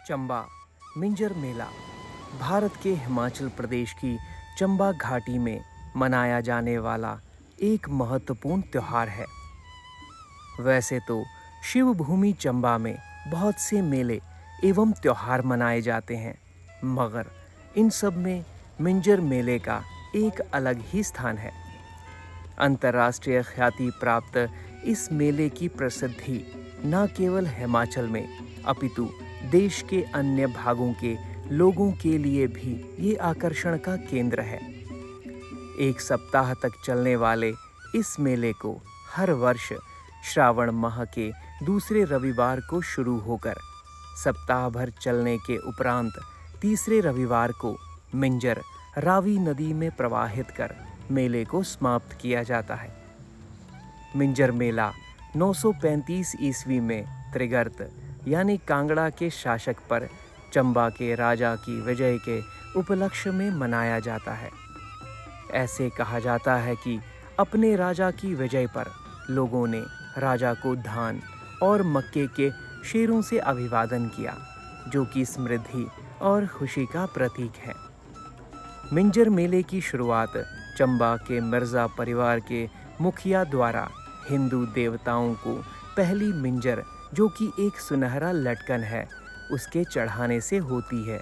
चंबा मिंजर मेला भारत के हिमाचल प्रदेश की चंबा घाटी में मनाया जाने वाला एक महत्वपूर्ण त्योहार है। वैसे तो शिव भूमि चंबा में बहुत से मेले एवं त्योहार मनाए जाते हैं, मगर इन सब में मिंजर मेले का एक अलग ही स्थान है। अंतर्राष्ट्रीय ख्याति प्राप्त इस मेले की प्रसिद्धि न केवल हिमाचल में अपितु देश के अन्य भागों के लोगों के लिए भी ये आकर्षण का केंद्र है। एक सप्ताह तक चलने वाले इस मेले को हर वर्ष श्रावण माह के दूसरे रविवार को शुरू होकर सप्ताह भर चलने के उपरांत तीसरे रविवार को मिंजर रावी नदी में प्रवाहित कर मेले को समाप्त किया जाता है। मिंजर मेला 935 ईस्वी में त्रिगर्त यानी कांगड़ा के शासक पर चंबा के राजा की विजय के उपलक्ष्य में मनाया जाता है। ऐसे कहा जाता है कि अपने राजा की विजय पर लोगों ने राजा को धान और मक्के के शेरों से अभिवादन किया, जो कि समृद्धि और खुशी का प्रतीक है। मिंजर मेले की शुरुआत चंबा के मिर्जा परिवार के मुखिया द्वारा हिंदू देवताओं को पहली मिंजर, जो कि एक सुनहरा लटकन है, उसके चढ़ाने से होती है,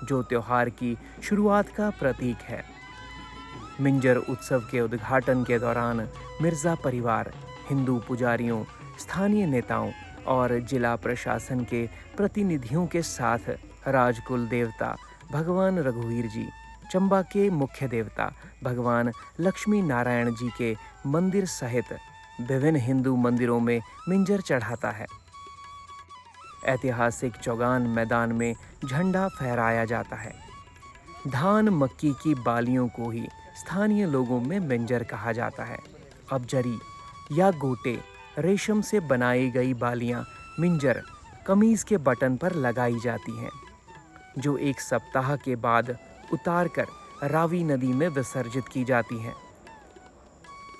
जो त्योहार की शुरुआत का प्रतीक है। मिंजर उत्सव के उद्घाटन के दौरान मिर्जा परिवार, हिंदू पुजारियों, स्थानीय नेताओं और जिला प्रशासन के प्रतिनिधियों के साथ राजकुल देवता भगवान रघुवीर जी, चंबा के मुख्य देवता भगवान लक्ष्मी नारायण जी के मंदिर सहित विभिन्न हिंदू मंदिरों में मिंजर चढ़ाता है। ऐतिहासिक चौगान मैदान में झंडा फहराया जाता है। धान मक्की की बालियों को ही स्थानीय लोगों में मिंजर कहा जाता है। अब जरी या गोटे रेशम से बनाई गई बालियां मिंजर कमीज के बटन पर लगाई जाती हैं, जो एक सप्ताह के बाद उतार कर रावी नदी में विसर्जित की जाती हैं।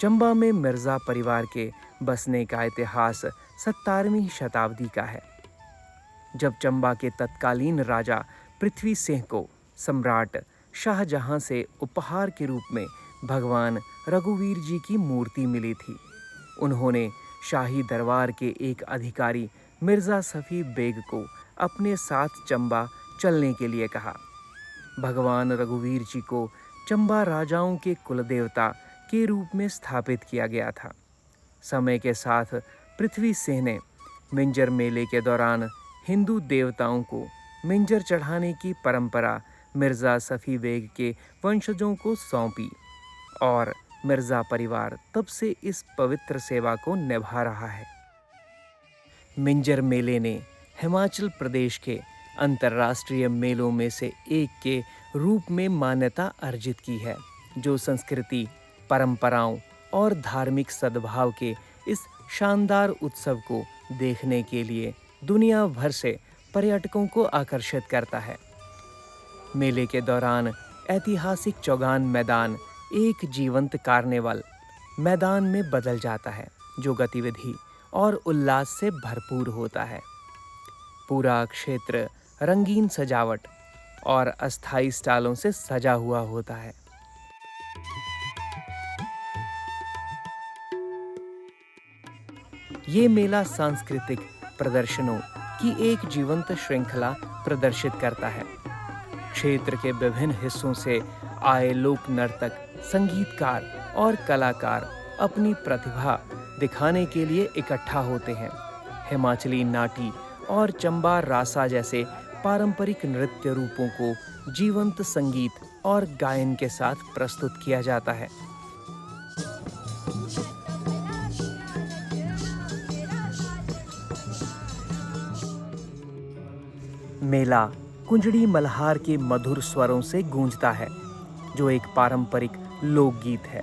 चंबा में मिर्जा परिवार के बसने का इतिहास 17वीं शताब्दी का है, जब चंबा के तत्कालीन राजा पृथ्वी सिंह को सम्राट शाहजहां से उपहार के रूप में भगवान रघुवीर जी की मूर्ति मिली थी। उन्होंने शाही दरबार के एक अधिकारी मिर्जा सफी बेग को अपने साथ चंबा चलने के लिए कहा। भगवान रघुवीर जी को चंबा राजाओं के कुलदेवता के रूप में स्थापित किया गया था। समय के साथ पृथ्वी सिंह ने मिंजर मेले के दौरान हिंदू देवताओं को मिंजर चढ़ाने की परंपरा मिर्जा सफी बेग के वंशजों को सौंपी और मिर्जा परिवार तब से इस पवित्र सेवा को निभा रहा है। मिंजर मेले ने हिमाचल प्रदेश के अंतर्राष्ट्रीय मेलों में से एक के रूप में मान्यता अर्जित की है, जो संस्कृति, परंपराओं और धार्मिक सद्भाव के इस शानदार उत्सव को देखने के लिए दुनिया भर से पर्यटकों को आकर्षित करता है। मेले के दौरान ऐतिहासिक चौगान मैदान एक जीवंत कार्निवल मैदान में बदल जाता है, जो गतिविधि और उल्लास से भरपूर होता है। पूरा क्षेत्र रंगीन सजावट और अस्थायी स्टालों से सजा हुआ होता है। ये मेला सांस्कृतिक प्रदर्शनों की एक जीवंत श्रृंखला प्रदर्शित करता है। क्षेत्र के विभिन्न हिस्सों से आए लोक नर्तक, संगीतकार और कलाकार अपनी प्रतिभा दिखाने के लिए इकट्ठा होते हैं। हिमाचली नाटी और चंबा रासा जैसे पारंपरिक नृत्य रूपों को जीवंत संगीत और गायन के साथ प्रस्तुत किया जाता है। मेला कुंजड़ी मल्हार के मधुर स्वरों से गूंजता है, जो एक पारंपरिक लोकगीत है,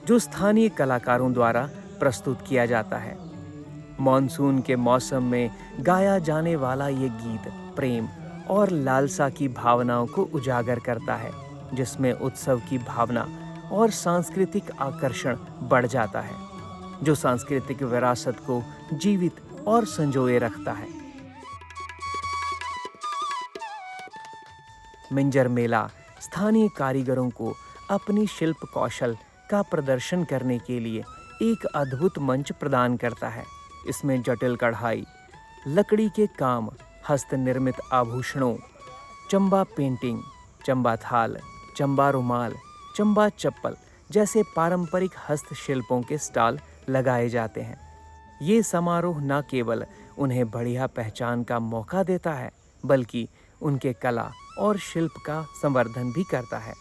जो स्थानीय कलाकारों द्वारा प्रस्तुत किया जाता है। मॉनसून के मौसम में गाया जाने वाला ये गीत प्रेम और लालसा की भावनाओं को उजागर करता है, जिसमें उत्सव की भावना और सांस्कृतिक आकर्षण बढ़ जाता है, जो सांस्कृतिक विरासत को जीवित और संजोए रखता है। मिंजर मेला स्थानीय कारीगरों को अपनी शिल्प कौशल का प्रदर्शन करने के लिए एक अद्भुत मंच प्रदान करता है। इसमें जटिल कढ़ाई, लकड़ी के काम, हस्त निर्मित आभूषणों, चंबा पेंटिंग, चंबा थाल, चंबा रुमाल, चंबा चप्पल जैसे पारंपरिक हस्तशिल्पों के स्टॉल लगाए जाते हैं। ये समारोह न केवल उन्हें बढ़िया पहचान का मौका देता है, बल्कि उनके कला और शिल्प का संवर्धन भी करता है।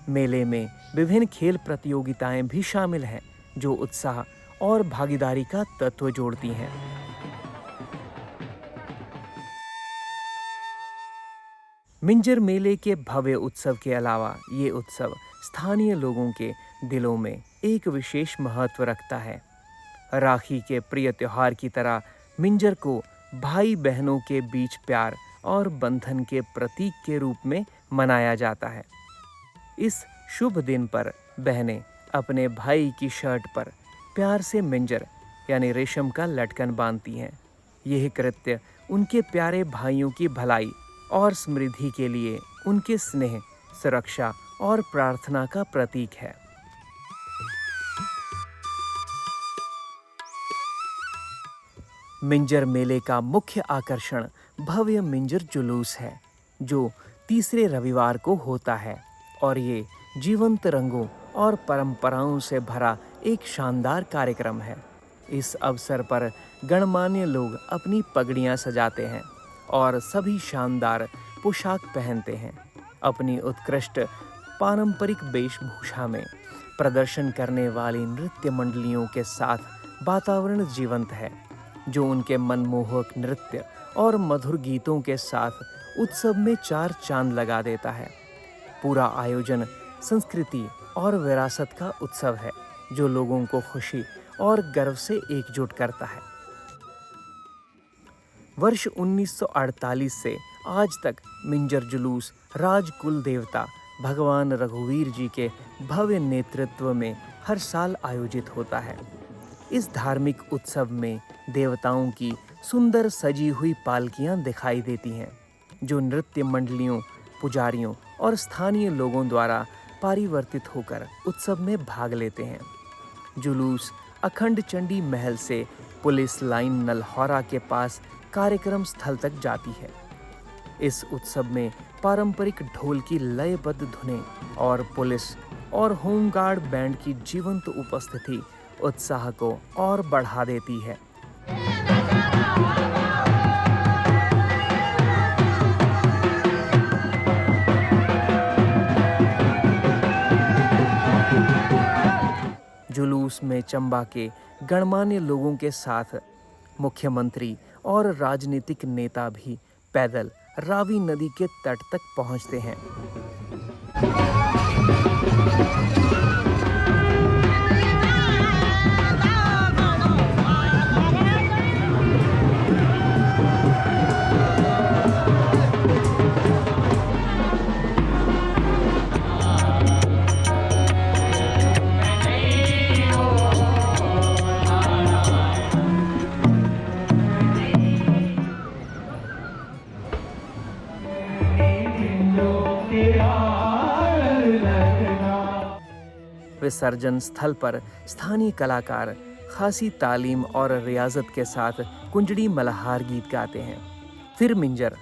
मेले में विभिन्न खेल प्रतियोगिताएं भी शामिल हैं, जो उत्साह और भागीदारी का तत्व जोड़ती हैं। मिंजर मेले के भव्य उत्सव के अलावा ये उत्सव स्थानीय लोगों के दिलों में एक विशेष महत्व रखता है। राखी के प्रिय त्योहार की तरह मिंजर को भाई बहनों के बीच प्यार और बंधन के प्रतीक के रूप में मनाया जाता है। इस शुभ दिन पर बहनें अपने भाई की शर्ट पर प्यार से मिंजर यानी रेशम का लटकन बांधती हैं। यह कृत्य उनके प्यारे भाइयों की भलाई और समृद्धि के लिए उनके स्नेह, सुरक्षा और प्रार्थना का प्रतीक है। मिंजर मेले का मुख्य आकर्षण भव्य मिंजर जुलूस है, जो तीसरे रविवार को होता है और ये जीवंत रंगों और परंपराओं से भरा एक शानदार कार्यक्रम है। इस अवसर पर गणमान्य लोग अपनी पगड़ियां सजाते हैं और सभी शानदार पोशाक पहनते हैं। अपनी उत्कृष्ट पारंपरिक वेशभूषा में प्रदर्शन करने वाली नृत्य मंडलियों के साथ वातावरण जीवंत है, जो उनके मनमोहक नृत्य और मधुर गीतों के साथ उत्सव में चार चांद लगा देता है। पूरा आयोजन संस्कृति और विरासत का उत्सव है, जो लोगों को खुशी और गर्व से एकजुट करता है। वर्ष 1948 से आज तक मिंजर जुलूस राजकुल देवता भगवान रघुवीर जी के भव्य नेतृत्व में हर साल आयोजित होता है। इस धार्मिक उत्सव में देवताओं की सुंदर सजी हुई पालकियां दिखाई देती हैं, जो नृत्य मंडलियों, पुजारियों और स्थानीय लोगों द्वारा परिवर्तित होकर उत्सव में भाग लेते हैं। जुलूस अखंड चंडी महल से पुलिस लाइन नलहौरा के पास कार्यक्रम स्थल तक जाती है। इस उत्सव में पारंपरिक ढोल की लयबद्ध धुनें और पुलिस और होमगार्ड बैंड की जीवंत उपस्थिति उत्साह को और बढ़ा देती है। जुलूस में चंबा के गणमान्य लोगों के साथ मुख्यमंत्री और राजनीतिक नेता भी पैदल रावी नदी के तट तक पहुंचते हैं। विसर्जन स्थल पर स्थानीय कलाकार खासी तालीम और रियाजत के साथ कुंजड़ी मल्हार गीत गाते हैं। फिर मिंजर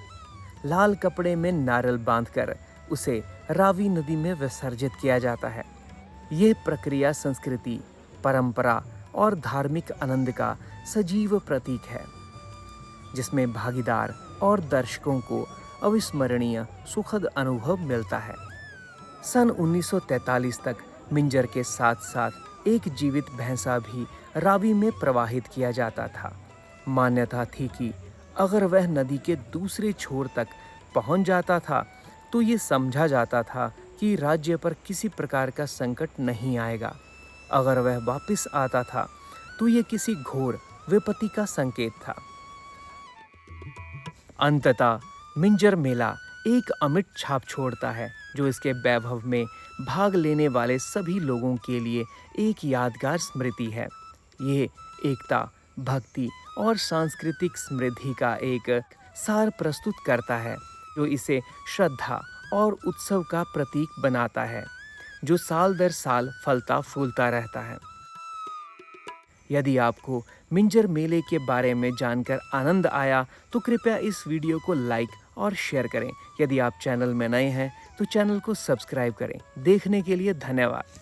लाल कपड़े में नारियल बांधकर उसे रावी नदी में विसर्जित किया जाता है। यह प्रक्रिया संस्कृति, परंपरा और धार्मिक आनंद का सजीव प्रतीक है, जिसमें भागीदार और दर्शकों को अविस्मरणीय सुखद अनुभव मिलता है। सन 1943 तक मिंजर के साथ साथ एक जीवित भैंसा भी रावी में प्रवाहित किया जाता था। मान्यता थी कि अगर वह नदी के दूसरे छोर तक पहुंच जाता था तो ये समझा जाता था कि राज्य पर किसी प्रकार का संकट नहीं आएगा। अगर वह वापस आता था तो ये किसी घोर विपत्ति का संकेत था। अंततः मिंजर मेला एक अमिट छाप छोड़ता है, जो इसके वैभव में भाग लेने वाले सभी लोगों के लिए एक यादगार स्मृति है। ये एकता, भक्ति और सांस्कृतिक समृद्धि का एक सार प्रस्तुत करता है, जो इसे श्रद्धा और उत्सव का प्रतीक बनाता है, जो साल दर साल फलता फूलता रहता है। यदि आपको मिंजर मेले के बारे में जानकर आनंद आया तो कृपया इस वीडियो को लाइक और शेयर करें। यदि आप चैनल में नए हैं तो चैनल को सब्सक्राइब करें। देखने के लिए धन्यवाद।